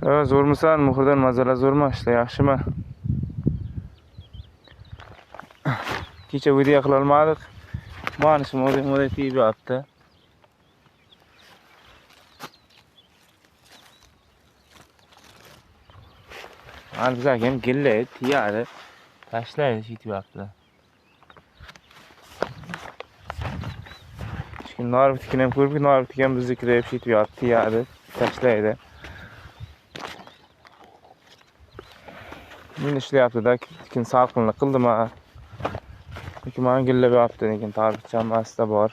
Zo'rmisan? Muhrdan mazala zo'rmi? Ishlar yaxshimi? Kecha video qila olmadik. Mana shu model tiyib yotibdi. Albatta ham gillaydi, tiyadi. Tashlaydi, yetib yotibdi. Şimdi Norvik'ini ham ko'rib, Norvik'ni ham biznikida hep yetib yotibdi, tiyadi, tashlaydi. Men ishlayapti-da, lekin salqinlik qildimi? Lekin men gillab yotibdi, lekin tarixcha emasda bor.